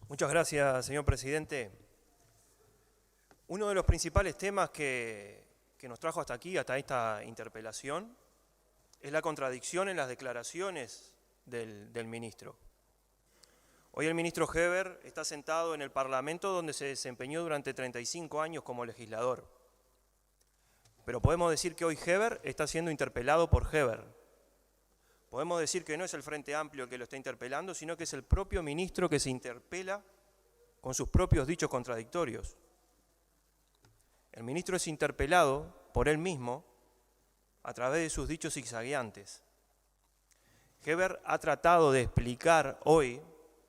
Muchas gracias, señor presidente. Uno de los principales temas que nos trajo hasta aquí, hasta esta interpelación, es la contradicción en las declaraciones del ministro. Hoy el ministro Heber está sentado en el Parlamento donde se desempeñó durante 35 años como legislador. Pero podemos decir que hoy Heber está siendo interpelado por Heber. Podemos decir que no es el Frente Amplio el que lo está interpelando, sino que es el propio ministro que se interpela con sus propios dichos contradictorios. El ministro es interpelado por él mismo a través de sus dichos zigzagueantes. Heber ha tratado de explicar hoy,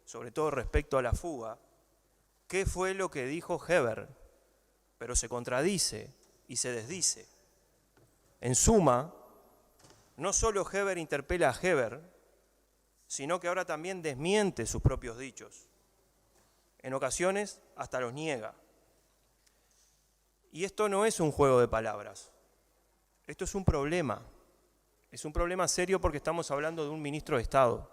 sobre todo respecto a la fuga, qué fue lo que dijo Heber, pero se contradice y se desdice. En suma, no solo Heber interpela a Heber, sino que ahora también desmiente sus propios dichos. En ocasiones hasta los niega. Y esto no es un juego de palabras. Esto es un problema. Es un problema serio porque estamos hablando de un ministro de Estado.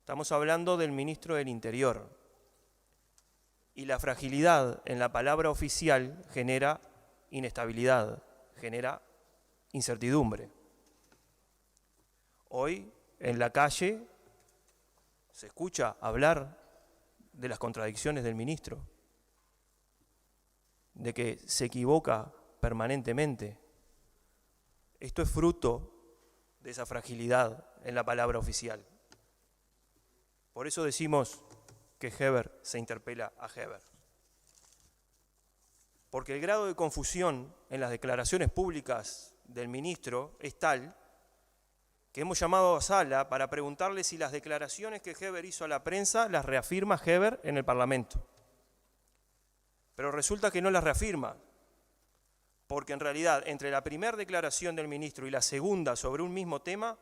Estamos hablando del ministro del Interior. Y la fragilidad en la palabra oficial genera inestabilidad, genera incertidumbre. Hoy, en la calle, se escucha hablar de las contradicciones del ministro, de que se equivoca permanentemente. Esto es fruto de esa fragilidad en la palabra oficial. Por eso decimos que Heber se interpela a Heber. Porque el grado de confusión en las declaraciones públicas del ministro es tal que hemos llamado a Sala para preguntarle si las declaraciones que Heber hizo a la prensa las reafirma Heber en el Parlamento. Pero resulta que no las reafirma, porque en realidad entre la primera declaración del ministro y la segunda sobre un mismo tema,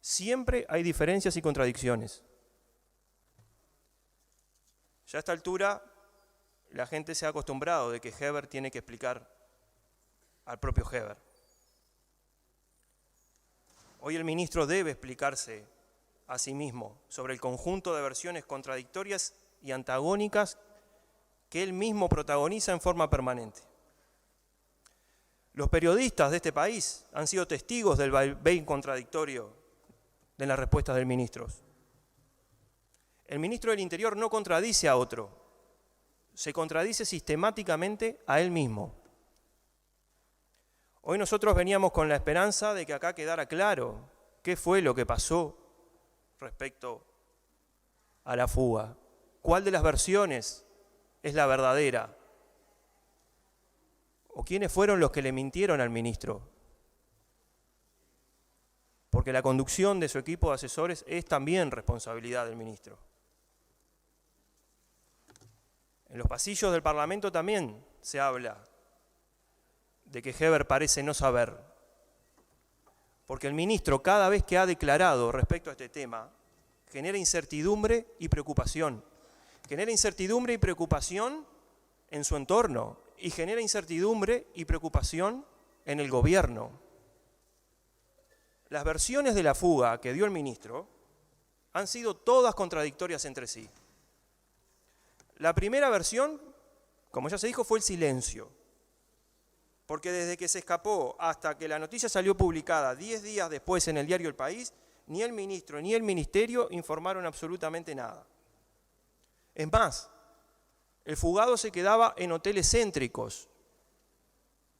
siempre hay diferencias y contradicciones. Ya a esta altura la gente se ha acostumbrado de que Heber tiene que explicar al propio Heber. Hoy el ministro debe explicarse a sí mismo sobre el conjunto de versiones contradictorias y antagónicas que él mismo protagoniza en forma permanente. Los periodistas de este país han sido testigos del vaivén contradictorio de las respuestas del ministro. El ministro del Interior no contradice a otro, se contradice sistemáticamente a él mismo. Hoy nosotros veníamos con la esperanza de que acá quedara claro qué fue lo que pasó respecto a la fuga, cuál de las versiones es la verdadera, o quiénes fueron los que le mintieron al ministro. Porque la conducción de su equipo de asesores es también responsabilidad del ministro. En los pasillos del Parlamento también se habla de que Heber parece no saber. Porque el ministro, cada vez que ha declarado respecto a este tema, genera incertidumbre y preocupación. Genera incertidumbre y preocupación en su entorno y genera incertidumbre y preocupación en el gobierno. Las versiones de la fuga que dio el ministro han sido todas contradictorias entre sí. La primera versión, como ya se dijo, fue el silencio. Porque desde que se escapó hasta que la noticia salió publicada 10 días después en el diario El País, ni el ministro ni el ministerio informaron absolutamente nada. Es más, el fugado se quedaba en hoteles céntricos.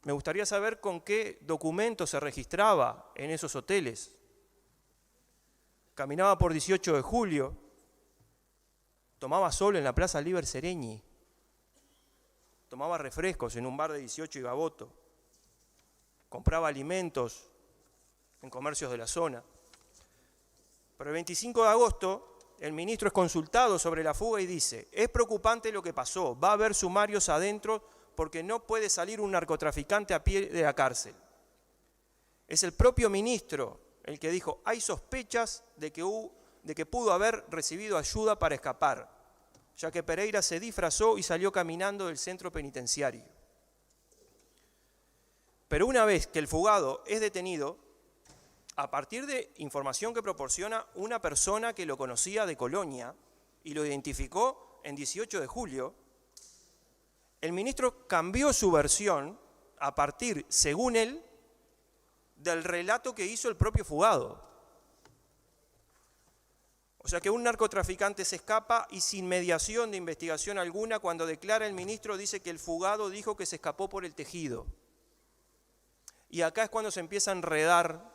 Me gustaría saber con qué documentos se registraba en esos hoteles. Caminaba por 18 de julio, tomaba sol en la Plaza Liber Seregni, tomaba refrescos en un bar de 18 y Gaboto, compraba alimentos en comercios de la zona. Pero el 25 de agosto el ministro es consultado sobre la fuga y dice: es preocupante lo que pasó, va a haber sumarios adentro porque no puede salir un narcotraficante a pie de la cárcel. Es el propio ministro el que dijo: hay sospechas de que pudo haber recibido ayuda para escapar, ya que Pereira se disfrazó y salió caminando del centro penitenciario. Pero una vez que el fugado es detenido, a partir de información que proporciona una persona que lo conocía de Colonia y lo identificó en 18 de julio, el ministro cambió su versión a partir, según él, del relato que hizo el propio fugado. O sea que un narcotraficante se escapa y sin mediación de investigación alguna, cuando declara el ministro, dice que el fugado dijo que se escapó por el tejido. Y acá es cuando se empieza a enredar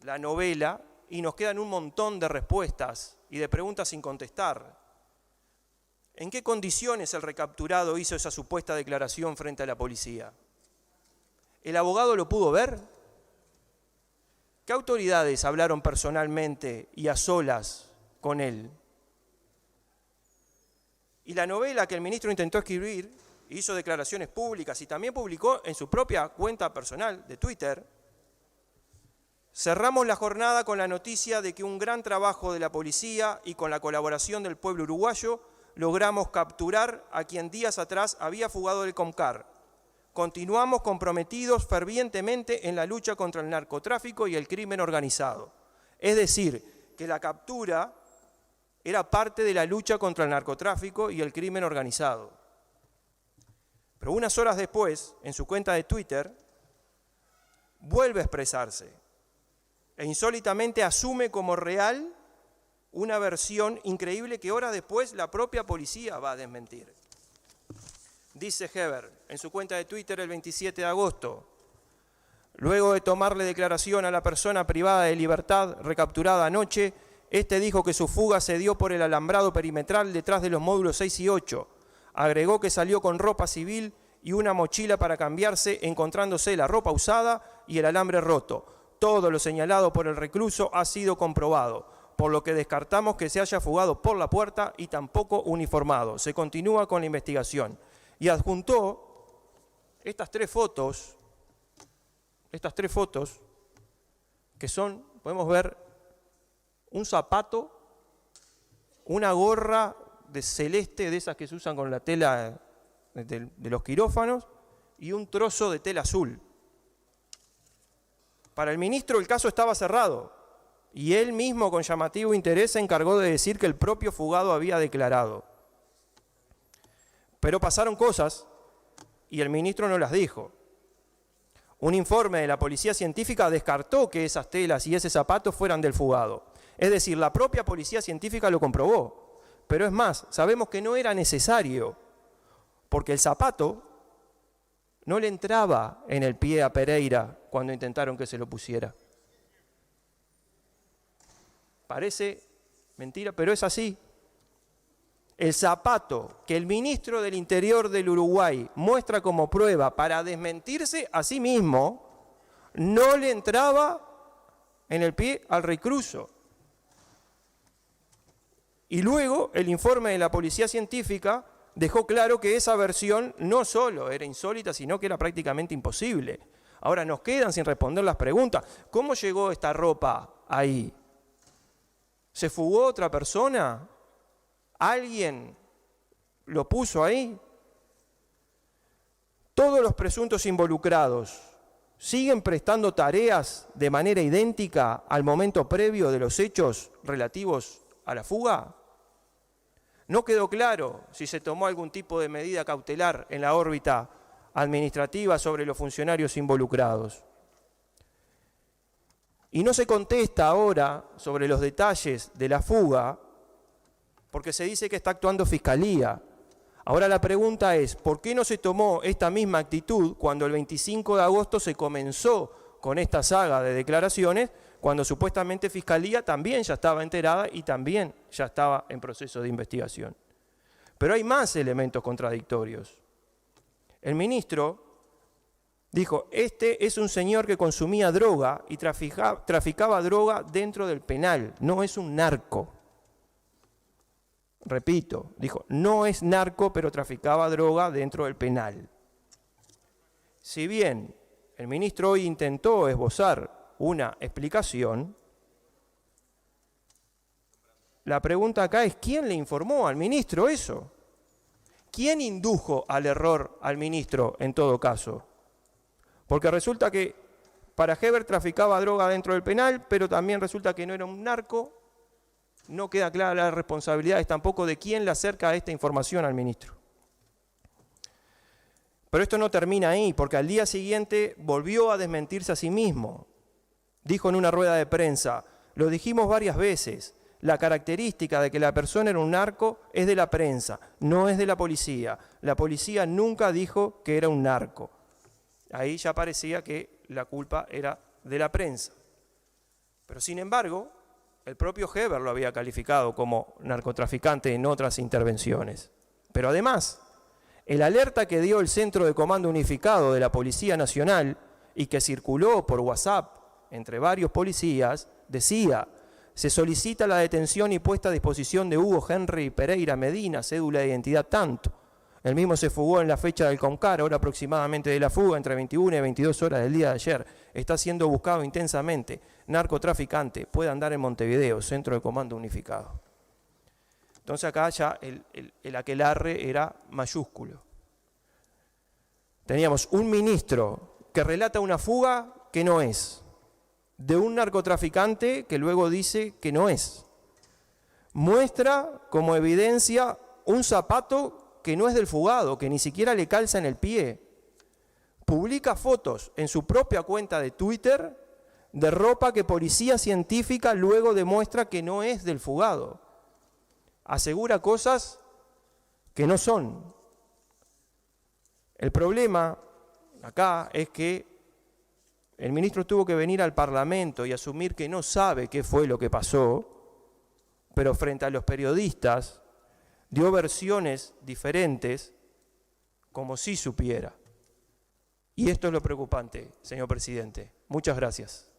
la novela y nos quedan un montón de respuestas y de preguntas sin contestar. ¿En qué condiciones el recapturado hizo esa supuesta declaración frente a la policía? ¿El abogado lo pudo ver? ¿Qué autoridades hablaron personalmente y a solas con él? Y la novela que el ministro intentó escribir, hizo declaraciones públicas y también publicó en su propia cuenta personal de Twitter. Cerramos la jornada con la noticia de que un gran trabajo de la policía y con la colaboración del pueblo uruguayo logramos capturar a quien días atrás había fugado del Comcar. Continuamos comprometidos fervientemente en la lucha contra el narcotráfico y el crimen organizado. Es decir, que la captura era parte de la lucha contra el narcotráfico y el crimen organizado. Pero unas horas después, en su cuenta de Twitter, vuelve a expresarse e insólitamente asume como real una versión increíble que horas después la propia policía va a desmentir. Dice Heber en su cuenta de Twitter el 27 de agosto, luego de tomarle declaración a la persona privada de libertad recapturada anoche, este dijo que su fuga se dio por el alambrado perimetral detrás de los módulos 6 y 8. Agregó que salió con ropa civil y una mochila para cambiarse, encontrándose la ropa usada y el alambre roto. Todo lo señalado por el recluso ha sido comprobado, por lo que descartamos que se haya fugado por la puerta y tampoco uniformado. Se continúa con la investigación. Y adjuntó estas tres fotos que son, podemos ver, un zapato, una gorra de celeste, de esas que se usan con la tela de los quirófanos, y un trozo de tela azul. Para el ministro el caso estaba cerrado, y él mismo con llamativo interés se encargó de decir que el propio fugado había declarado. Pero pasaron cosas y el ministro no las dijo. Un informe de la policía científica descartó que esas telas y ese zapato fueran del fugado. Es decir, la propia policía científica lo comprobó. Pero es más, sabemos que no era necesario, porque el zapato no le entraba en el pie a Pereira cuando intentaron que se lo pusiera. Parece mentira, pero es así. El zapato que el ministro del Interior del Uruguay muestra como prueba para desmentirse a sí mismo, no le entraba en el pie al recluso. Y luego el informe de la policía científica dejó claro que esa versión no solo era insólita, sino que era prácticamente imposible. Ahora nos quedan sin responder las preguntas. ¿Cómo llegó esta ropa ahí? ¿Se fugó otra persona? ¿Alguien lo puso ahí? Todos los presuntos involucrados siguen prestando tareas de manera idéntica al momento previo de los hechos relativos a la fuga. No quedó claro si se tomó algún tipo de medida cautelar en la órbita administrativa sobre los funcionarios involucrados. Y no se contesta ahora sobre los detalles de la fuga, porque se dice que está actuando Fiscalía. Ahora la pregunta es, ¿por qué no se tomó esta misma actitud cuando el 25 de agosto se comenzó con esta saga de declaraciones, cuando supuestamente Fiscalía también ya estaba enterada y también ya estaba en proceso de investigación? Pero hay más elementos contradictorios. El ministro dijo, este es un señor que consumía droga y traficaba droga dentro del penal, no es un narco. Repito, dijo, no es narco, pero traficaba droga dentro del penal. Si bien el ministro hoy intentó esbozar una explicación, la pregunta acá es, ¿quién le informó al ministro eso? ¿Quién indujo al error al ministro en todo caso? Porque resulta que para Heber traficaba droga dentro del penal, pero también resulta que no era un narco, No queda clara las responsabilidades tampoco de quién le acerca esta información al ministro. Pero esto no termina ahí, porque al día siguiente volvió a desmentirse a sí mismo. Dijo en una rueda de prensa: lo dijimos varias veces, la característica de que la persona era un narco es de la prensa, no es de la policía. La policía nunca dijo que era un narco. Ahí ya parecía que la culpa era de la prensa. Pero sin embargo, el propio Heber lo había calificado como narcotraficante en otras intervenciones. Pero además, el alerta que dio el Centro de Comando Unificado de la Policía Nacional y que circuló por WhatsApp entre varios policías, decía: se solicita la detención y puesta a disposición de Hugo Henry Pereira Medina, cédula de identidad tanto. El mismo se fugó en la fecha del Comcar, hora aproximadamente de la fuga, entre 21 y 22 horas del día de ayer. Está siendo buscado intensamente. Narcotraficante, puede andar en Montevideo, Centro de Comando Unificado. Entonces acá ya el aquelarre era mayúsculo. Teníamos un ministro que relata una fuga que no es, de un narcotraficante que luego dice que no es. Muestra como evidencia un zapato que no es del fugado, que ni siquiera le calza en el pie. Publica fotos en su propia cuenta de Twitter de ropa que policía científica luego demuestra que no es del fugado. Asegura cosas que no son. El problema acá es que el ministro tuvo que venir al Parlamento y asumir que no sabe qué fue lo que pasó, pero frente a los periodistas dio versiones diferentes como si supiera. Y esto es lo preocupante, señor presidente. Muchas gracias.